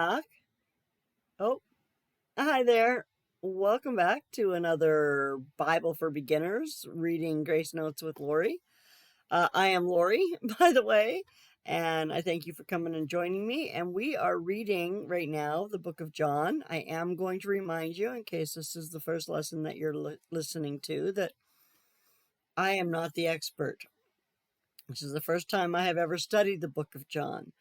back. Oh, hi there. Welcome back to another Bible for Beginners reading Grace Notes with Lorrie. I am Lorrie, by the way, and I thank you for coming and joining me. And we are reading right now the book of John. I am going to remind you, in case this is the first lesson that you're listening to, that I am not the expert. This is the first time I have ever studied the book of John.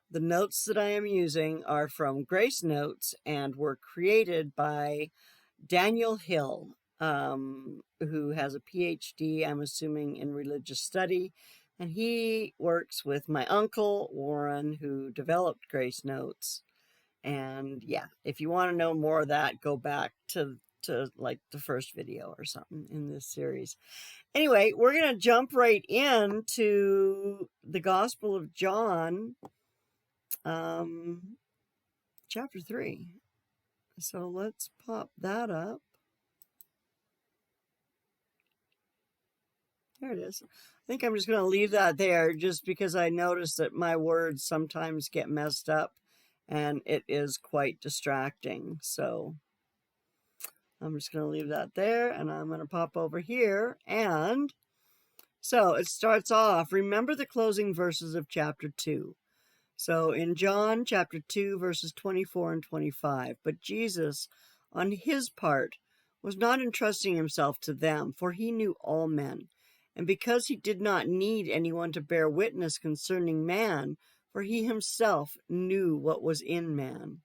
The notes that I am using are from Grace Notes and were created by Daniel Hill, who has a PhD, I'm assuming, in religious study. And he works with my uncle, Warren, who developed Grace Notes. And yeah, if you want to know more of that, go back to like the first video or something in this series. Anyway, we're going to jump right into the Gospel of John, chapter 3. So let's pop that up. There it is. I think I'm just going to leave that there just because I noticed that my words sometimes get messed up and it is quite distracting. So I'm just going to leave that there and I'm going to pop over here. And so it starts off, remember the closing verses of chapter 2. So in John chapter 2, verses 24 and 25, but Jesus, on his part, was not entrusting himself to them, for he knew all men. And because he did not need anyone to bear witness concerning man, for he himself knew what was in man.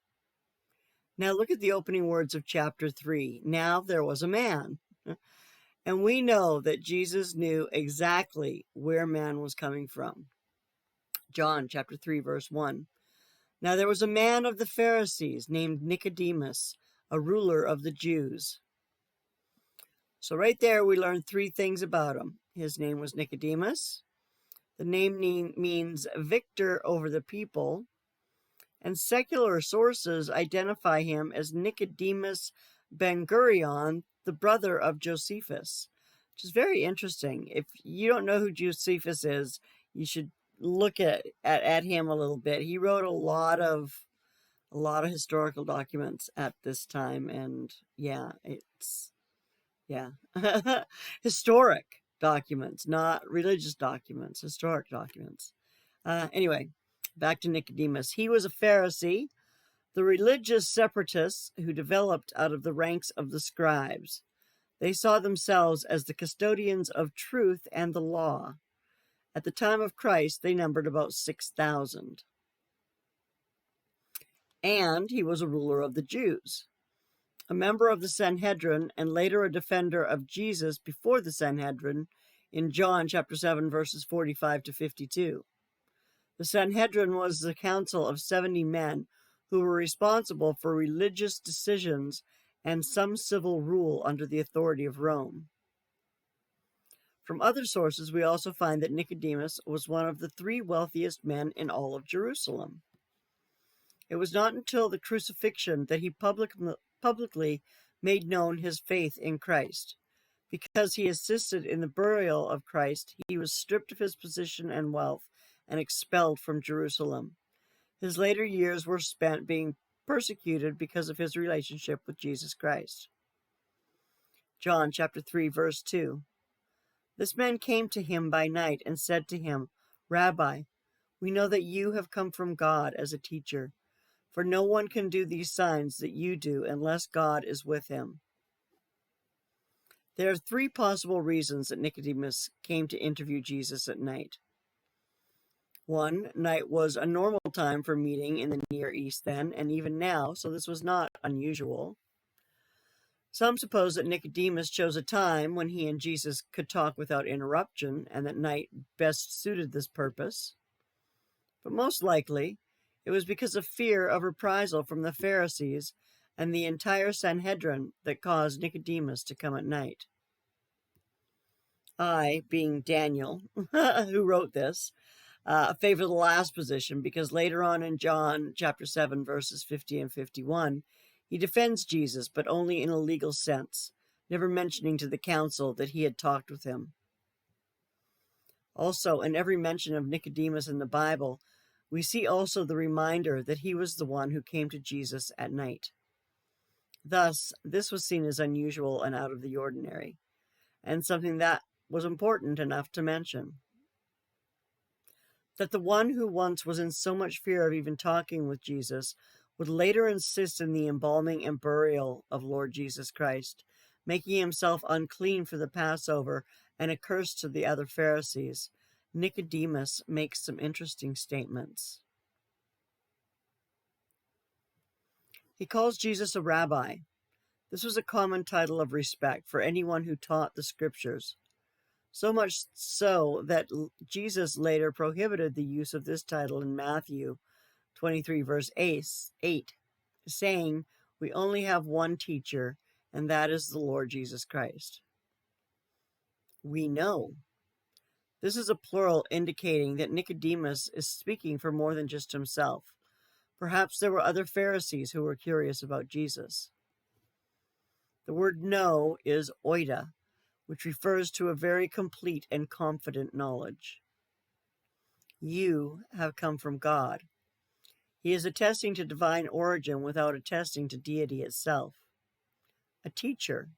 Now look at the opening words of chapter 3. Now there was a man. And we know that Jesus knew exactly where man was coming from. John chapter 3, verse 1. Now there was a man of the Pharisees named Nicodemus, a ruler of the Jews. So right there we learn three things about him. His name was Nicodemus. The name means victor over the people. And secular sources identify him as Nicodemus Ben Gurion, the brother of Josephus, which is very interesting. If you don't know who Josephus is, you should look at him a little bit. He wrote a lot of historical documents at this time, and historic documents, not religious documents, historic documents. Anyway, back to Nicodemus. He was a Pharisee, the religious separatists who developed out of the ranks of the scribes. They saw themselves as the custodians of truth and the law. At the time of Christ, they numbered about 6,000. And he was a ruler of the Jews, a member of the Sanhedrin, and later a defender of Jesus before the Sanhedrin in John chapter 7, verses 45 to 52. The Sanhedrin was the council of 70 men who were responsible for religious decisions and some civil rule under the authority of Rome. From other sources, we also find that Nicodemus was one of the 3 wealthiest men in all of Jerusalem. It was not until the crucifixion that he publicly made known his faith in Christ. Because he assisted in the burial of Christ, he was stripped of his position and wealth and expelled from Jerusalem. His later years were spent being persecuted because of his relationship with Jesus Christ. John chapter 3, verse 2. This man came to him by night and said to him, Rabbi, we know that you have come from God as a teacher, for no one can do these signs that you do unless God is with him. There are 3 possible reasons that Nicodemus came to interview Jesus at night. 1, night was a normal time for meeting in the Near East then, and even now, so this was not unusual. Some suppose that Nicodemus chose a time when he and Jesus could talk without interruption, and that night best suited this purpose. But most likely, it was because of fear of reprisal from the Pharisees and the entire Sanhedrin that caused Nicodemus to come at night. I, being Daniel, who wrote this, favor the last position because later on in John chapter 7, verses 50 and 51, he defends Jesus, but only in a legal sense, never mentioning to the council that he had talked with him. Also, in every mention of Nicodemus in the Bible, We see also the reminder that he was the one who came to Jesus at night. Thus, this was seen as unusual and out of the ordinary, and something that was important enough to mention. That the one who once was in so much fear of even talking with Jesus would later insist in the embalming and burial of Lord Jesus Christ, making himself unclean for the Passover and a curse to the other Pharisees, Nicodemus makes some interesting statements. He calls Jesus a rabbi. This was a common title of respect for anyone who taught the scriptures. So much so that Jesus later prohibited the use of this title in Matthew 23, verse 8, saying, "We only have one teacher, and that is the Lord Jesus Christ." We know. This is a plural indicating that Nicodemus is speaking for more than just himself. Perhaps there were other Pharisees who were curious about Jesus. The word know is oida, which refers to a very complete and confident knowledge. You have come from God. He is attesting to divine origin without attesting to deity itself. A teacher.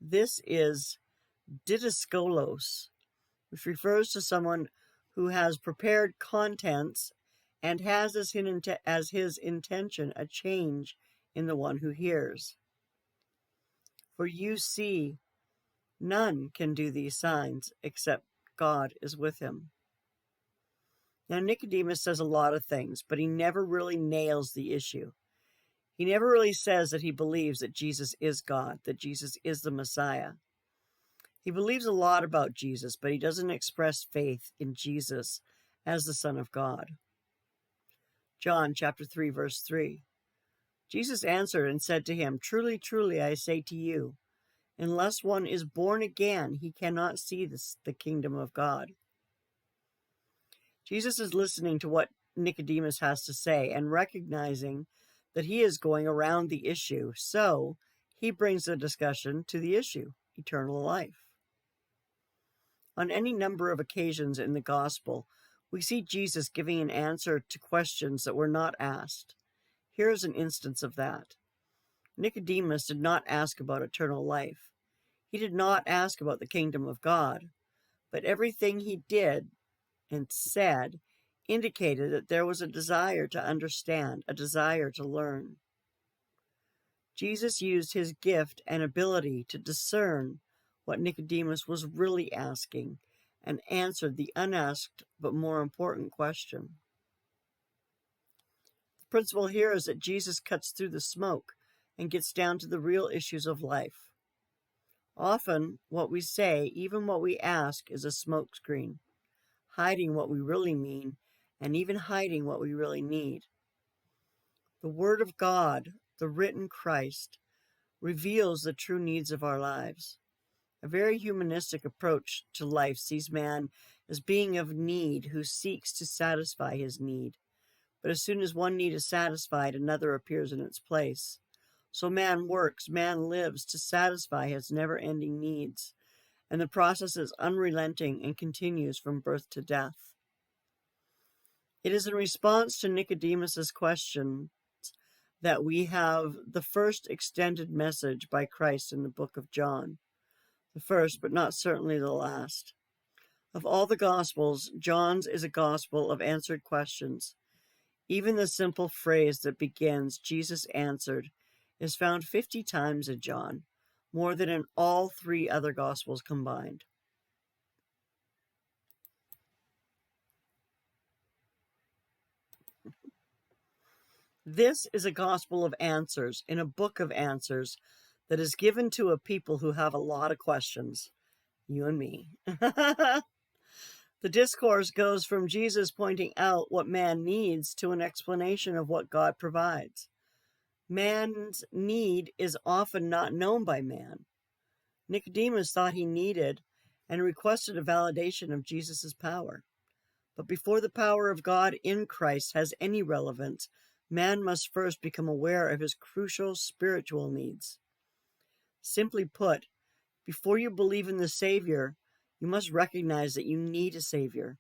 This is didaskalos, which refers to someone who has prepared contents and has as his intention a change in the one who hears. For you see, none can do these signs except God is with him. Now, Nicodemus says a lot of things, but he never really nails the issue. He never really says that he believes that Jesus is God, that Jesus is the Messiah. He believes a lot about Jesus, but he doesn't express faith in Jesus as the Son of God. John chapter 3, verse 3. Jesus answered and said to him, "Truly, truly, I say to you, unless one is born again, he cannot see the kingdom of God." Jesus is listening to what Nicodemus has to say and recognizing that he is going around the issue. So he brings the discussion to the issue, eternal life. On any number of occasions in the gospel, we see Jesus giving an answer to questions that were not asked. Here is an instance of that. Nicodemus did not ask about eternal life. He did not ask about the kingdom of God, but everything he did and said indicated that there was a desire to understand, a desire to learn. Jesus used his gift and ability to discern what Nicodemus was really asking and answered the unasked but more important question. The principle here is that Jesus cuts through the smoke and gets down to the real issues of life. Often, what we say, even what we ask, is a smokescreen, hiding what we really mean and even hiding what we really need. The Word of God, the written Christ, reveals the true needs of our lives. A very humanistic approach to life sees man as being of need who seeks to satisfy his need. But as soon as one need is satisfied, another appears in its place. So man works, man lives to satisfy his never-ending needs, and the process is unrelenting and continues from birth to death. It is in response to Nicodemus's question that we have the first extended message by Christ in the book of John. The first, but not certainly the last. Of all the Gospels, John's is a gospel of answered questions. Even the simple phrase that begins, "Jesus answered," is found 50 times in John, more than in all 3 other Gospels combined. This is a gospel of answers in a book of answers that is given to a people who have a lot of questions. You and me. The discourse goes from Jesus pointing out what man needs to an explanation of what God provides. Man's need is often not known by man. Nicodemus thought he needed and requested a validation of Jesus' power. But before the power of God in Christ has any relevance, man must first become aware of his crucial spiritual needs. Simply put, before you believe in the Savior, you must recognize that you need a Savior.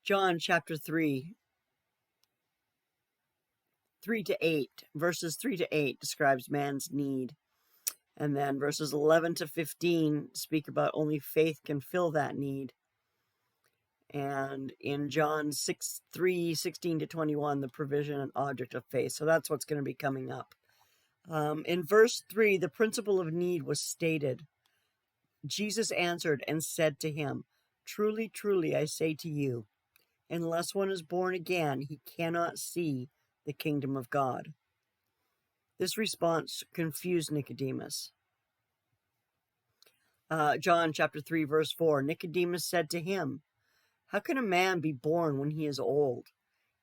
John chapter 3, 3 to 8, verses 3 to 8 describes man's need. And then verses 11 to 15 speak about only faith can fill that need. And in John 3, 16 to 21, the provision and object of faith. So that's what's going to be coming up. In verse 3, the principle of need was stated. Jesus answered and said to him, "Truly, truly, I say to you, unless one is born again, he cannot see the kingdom of God." This response confused Nicodemus. John chapter 3, verse 4, Nicodemus said to him, "How can a man be born when he is old?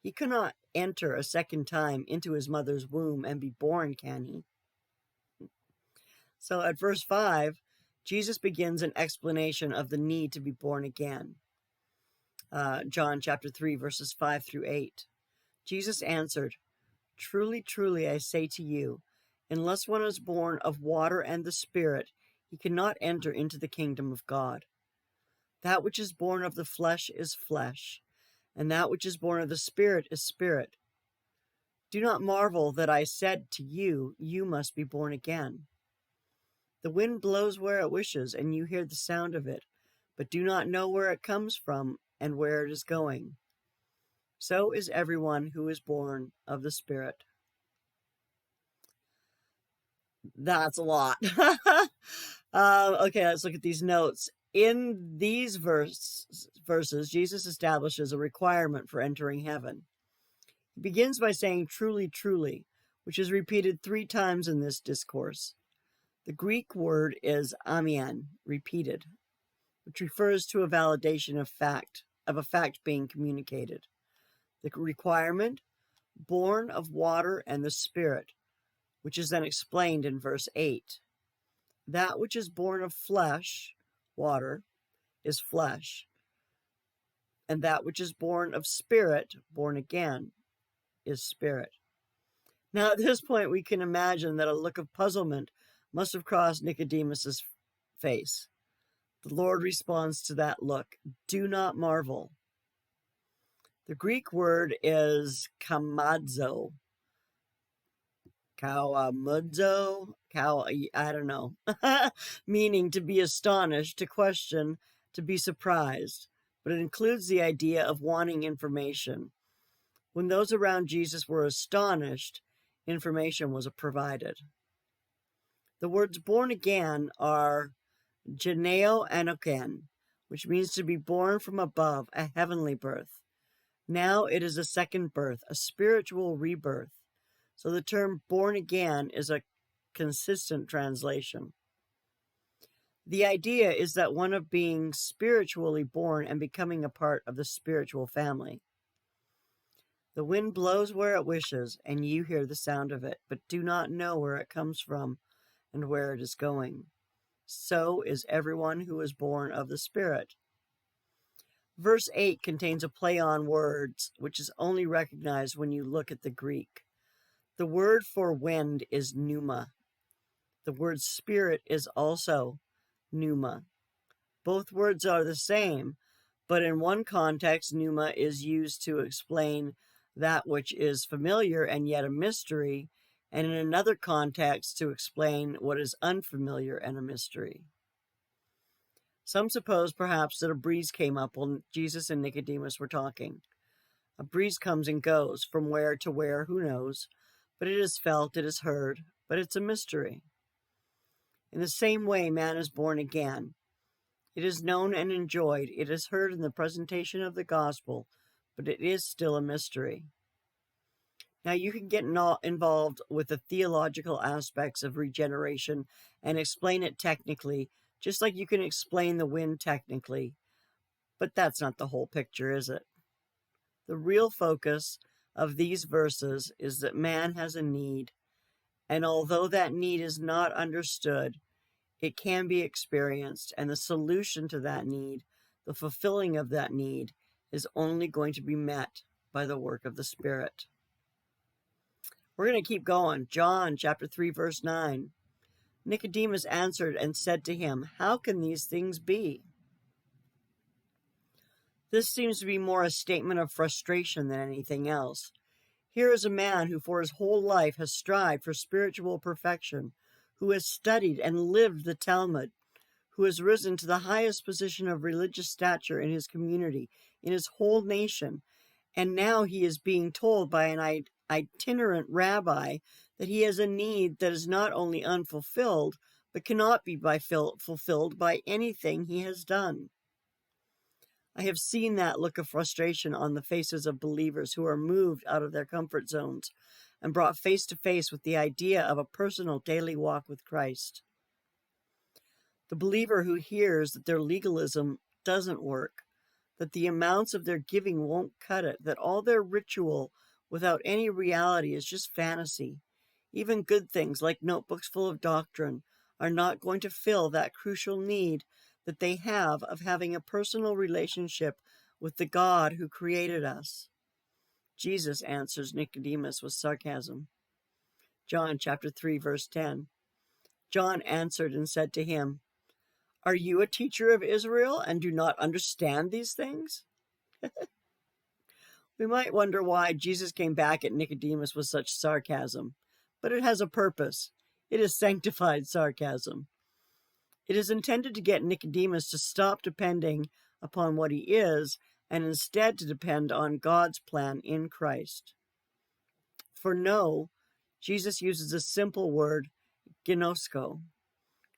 He cannot enter a second time into his mother's womb and be born, can he?" So at verse 5, Jesus begins an explanation of the need to be born again. John chapter 3, verses 5 through 8. Jesus answered, "Truly, truly, I say to you, unless one is born of water and the Spirit, he cannot enter into the kingdom of God. That which is born of the flesh is flesh, and that which is born of the Spirit is spirit. Do not marvel that I said to you, you must be born again. The wind blows where it wishes, and you hear the sound of it, but do not know where it comes from and where it is going. So is everyone who is born of the Spirit." That's a lot. Okay, let's look at these notes. In these verses, Jesus establishes a requirement for entering heaven. He begins by saying, "Truly, truly," which is repeated 3 times in this discourse. The Greek word is amen, repeated, which refers to a validation of a fact being communicated. The requirement, born of water and the Spirit, which is then explained in verse 8. That which is born of flesh, water, is flesh, and that which is born of Spirit, born again, is spirit. Now at this point we can imagine that a look of puzzlement must have crossed Nicodemus's face. The Lord responds to that look, "Do not marvel." The Greek word is kamadzo. I don't know, meaning to be astonished, to question, to be surprised, but it includes the idea of wanting information. When those around Jesus were astonished, information was provided. The words born again are geneo anoken, which means to be born from above, a heavenly birth. Now it is a second birth, a spiritual rebirth. So the term born again is a consistent translation. The idea is that one of being spiritually born and becoming a part of the spiritual family. The wind blows where it wishes, and you hear the sound of it, but do not know where it comes from and where it is going. So is everyone who is born of the Spirit. Verse 8 contains a play on words, which is only recognized when you look at the Greek. The word for wind is pneuma. The word spirit is also pneuma. Both words are the same, but in one context, pneuma is used to explain that which is familiar and yet a mystery, and in another context to explain what is unfamiliar and a mystery. Some suppose perhaps that a breeze came up while Jesus and Nicodemus were talking. A breeze comes and goes, from where to where, who knows, but it is felt, it is heard, but it's a mystery. In the same way, man is born again. It is known and enjoyed, it is heard in the presentation of the gospel, but it is still a mystery. Now you can get involved with the theological aspects of regeneration and explain it technically, just like you can explain the wind technically. But that's not the whole picture, is it? The real focus of these verses is that man has a need, and although that need is not understood, it can be experienced, and the solution to that need, the fulfilling of that need, is only going to be met by the work of the Spirit. We're going to keep going. John chapter 3, verse 9. Nicodemus answered and said to him, "How can these things be?" This seems to be more a statement of frustration than anything else. Here is a man who for his whole life has strived for spiritual perfection, who has studied and lived the Talmud, who has risen to the highest position of religious stature in his community, in his whole nation, and now he is being told by an itinerant rabbi that he has a need that is not only unfulfilled, but cannot be fulfilled by anything he has done. I have seen that look of frustration on the faces of believers who are moved out of their comfort zones and brought face to face with the idea of a personal daily walk with Christ. The believer who hears that their legalism doesn't work, that the amounts of their giving won't cut it, that all their ritual without any reality is just fantasy. Even good things like notebooks full of doctrine are not going to fill that crucial need that they have of having a personal relationship with the God who created us. Jesus answers Nicodemus with sarcasm. John chapter 3, verse 10. John answered and said to him, "Are you a teacher of Israel and do not understand these things?" We might wonder why Jesus came back at Nicodemus with such sarcasm, but it has a purpose. It is sanctified sarcasm. It is intended to get Nicodemus to stop depending upon what he is and instead to depend on God's plan in Christ. For know, Jesus uses a simple word, gnosko.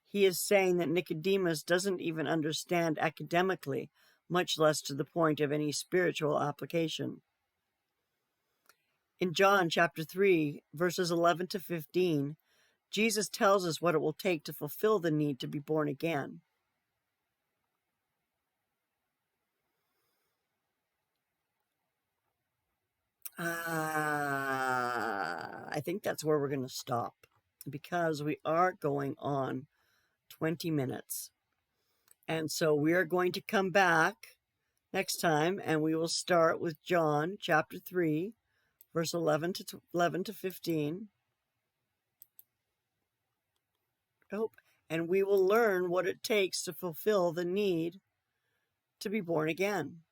He is saying that Nicodemus doesn't even understand academically, much less to the point of any spiritual application. In John chapter 3, verses 11 to 15, Jesus tells us what it will take to fulfill the need to be born again. I think that's where we're going to stop because we are going on 20 minutes. And so we are going to come back next time and we will start with John chapter 3, verse 11 to 15. And we will learn what it takes to fulfill the need to be born again,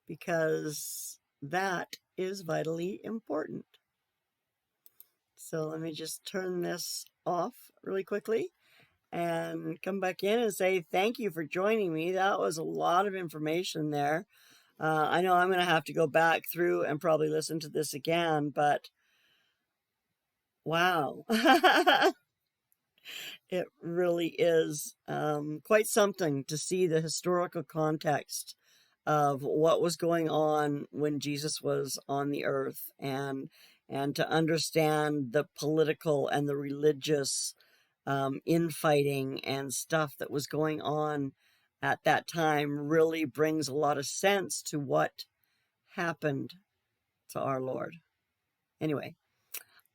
because that is vitally important. So let me just turn this off really quickly and come back in and say thank you for joining me. That was a lot of information there. I know I'm going to have to go back through and probably listen to this again, but wow. It really is quite something to see the historical context of what was going on when Jesus was on the earth, and to understand the political and the religious infighting and stuff that was going on at that time really brings a lot of sense to what happened to our Lord. Anyway,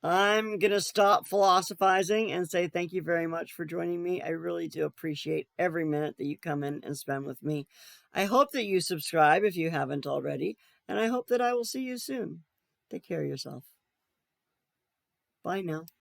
I'm going to stop philosophizing and say thank you very much for joining me. I really do appreciate every minute that you come in and spend with me. I hope that you subscribe if you haven't already, and I hope that I will see you soon. Take care of yourself. Bye now.